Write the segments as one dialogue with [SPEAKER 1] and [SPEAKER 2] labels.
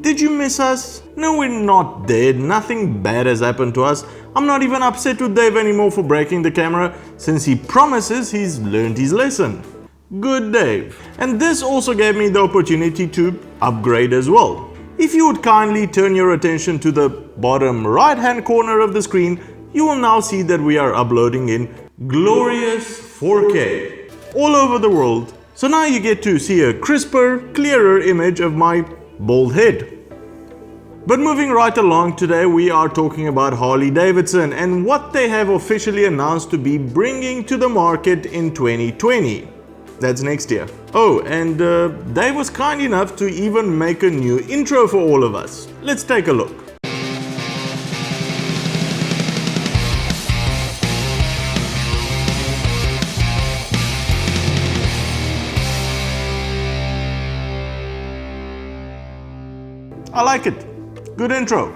[SPEAKER 1] Did you miss us? No, we're not dead. Nothing bad has happened to us. I'm not even upset with Dave anymore for breaking the camera, since he promises he's learned his lesson. Good, Dave. And this also gave me the opportunity to upgrade as well. If you would kindly turn your attention to the bottom right hand corner of the screen, you will now see that we are uploading in glorious 4K all over the world. So now you get to see a crisper, clearer image of my bald head. But moving right along, today we are talking about Harley Davidson and what they have officially announced to be bringing to the market in 2020. That's next year. Oh, and Dave was kind enough to even make a new intro for all of us. Let's take a look. I like it. Good intro.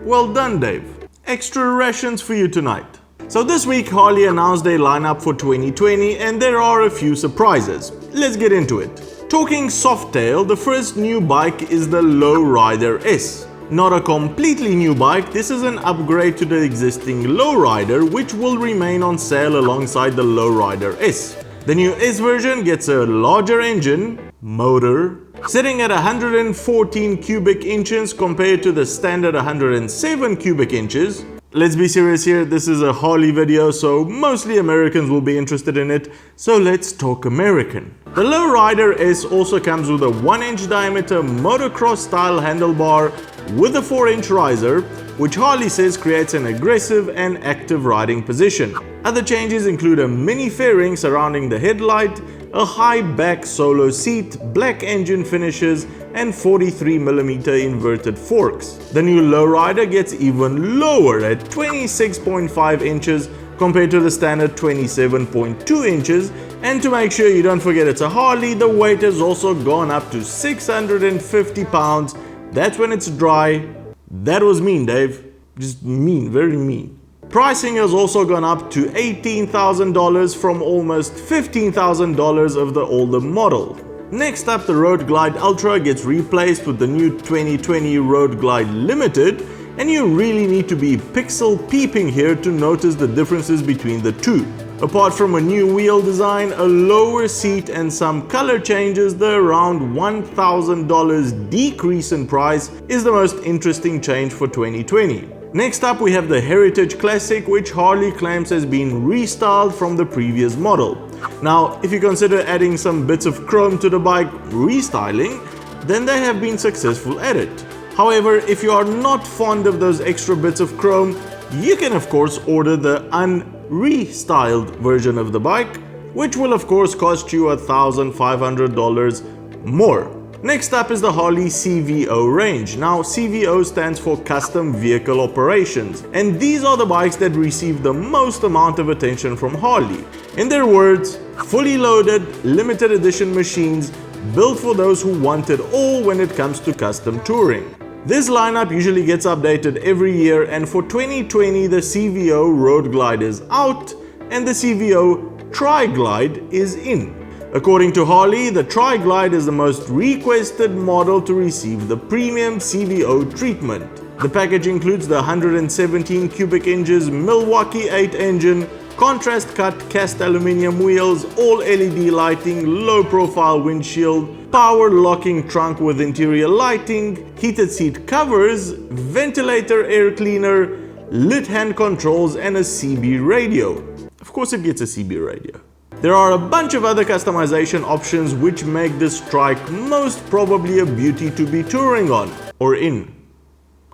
[SPEAKER 1] Well done, Dave. Extra rations for you tonight. So this week Harley announced their lineup for 2020 and there are a few surprises. Let's get into it. Talking Softail, the first new bike is the Lowrider S. Not a completely new bike, this is an upgrade to the existing Lowrider, which will remain on sale alongside the Lowrider S. The new S version gets a larger engine, motor, sitting at 114 cubic inches compared to the standard 107 cubic inches. Let's be serious here, this is a Harley video, so mostly Americans will be interested in it, so let's talk American. The Lowrider S also comes with a 1-inch diameter motocross style handlebar with a 4-inch riser, which Harley says creates an aggressive and active riding position. Other changes include a mini fairing surrounding the headlight, a high back solo seat, black engine finishes, and 43mm inverted forks. The new Lowrider gets even lower at 26.5 inches compared to the standard 27.2 inches, and to make sure you don't forget it's a Harley, the weight has also gone up to 650 pounds. That's when it's dry. That was mean, Dave. Just mean, very mean. Pricing has also gone up to $18,000 from almost $15,000 of the older model. Next up, the Road Glide Ultra gets replaced with the new 2020 Road Glide Limited, and you really need to be pixel peeping here to notice the differences between the two. Apart from a new wheel design, a lower seat and some color changes, the around $1,000 decrease in price is the most interesting change for 2020. Next up we have the Heritage Classic, which Harley claims has been restyled from the previous model. Now, if you consider adding some bits of chrome to the bike restyling, then they have been successful at it. However, if you are not fond of those extra bits of chrome, you can of course order the unrestyled version of the bike, which will of course cost you $1,500 more. Next up is the Harley CVO Range. Now, CVO stands for Custom Vehicle Operations, and these are the bikes that receive the most amount of attention from Harley. In their words, fully loaded, limited edition machines built for those who want it all when it comes to custom touring. This lineup usually gets updated every year, and for 2020 the CVO Road Glide is out and the CVO Tri-Glide is in. According to Harley, the Tri-Glide is the most requested model to receive the premium CVO treatment. The package includes the 117 cubic inches Milwaukee 8 engine, contrast cut cast aluminium wheels, all LED lighting, low profile windshield, power locking trunk with interior lighting, heated seat covers, ventilator air cleaner, lit hand controls, and a CB radio. Of course it gets a CB radio. There are a bunch of other customization options which make this trike most probably a beauty to be touring on or in.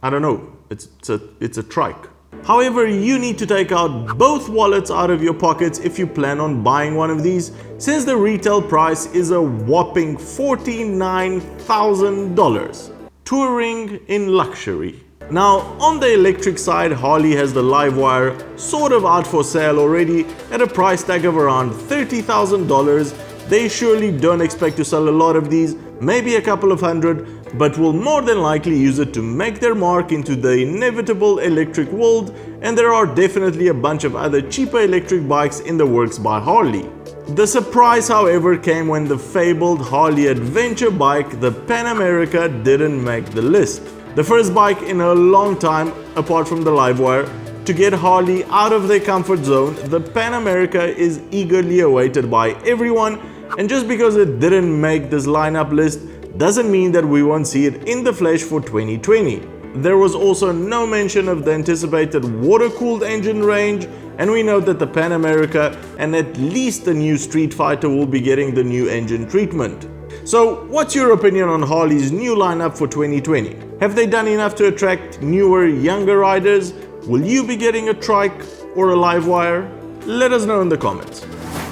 [SPEAKER 1] I don't know, it's a trike. However, you need to take out both wallets out of your pockets if you plan on buying one of these, since the retail price is a whopping $49,000. Touring in luxury. Now, on the electric side, Harley has the Livewire sort of out for sale already at a price tag of around $30,000. They surely don't expect to sell a lot of these, maybe a couple of hundred, but will more than likely use it to make their mark into the inevitable electric world, and there are definitely a bunch of other cheaper electric bikes in the works by Harley. The surprise, however, came when the fabled Harley adventure bike, the Pan America, didn't make the list. The first bike in a long time, apart from the Livewire, to get Harley out of their comfort zone, the Pan America is eagerly awaited by everyone, and just because it didn't make this lineup list doesn't mean that we won't see it in the flesh for 2020. There was also no mention of the anticipated water-cooled engine range, and we know that the Pan America and at least the new Street Fighter will be getting the new engine treatment. So what's your opinion on Harley's new lineup for 2020? Have they done enough to attract newer, younger riders? Will you be getting a trike or a Livewire? Let us know in the comments.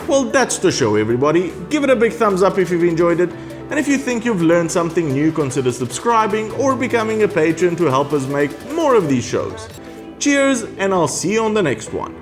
[SPEAKER 1] Well, that's the show, everybody. Give it a big thumbs up if you've enjoyed it. And if you think you've learned something new, consider subscribing or becoming a patron to help us make more of these shows. Cheers, and I'll see you on the next one.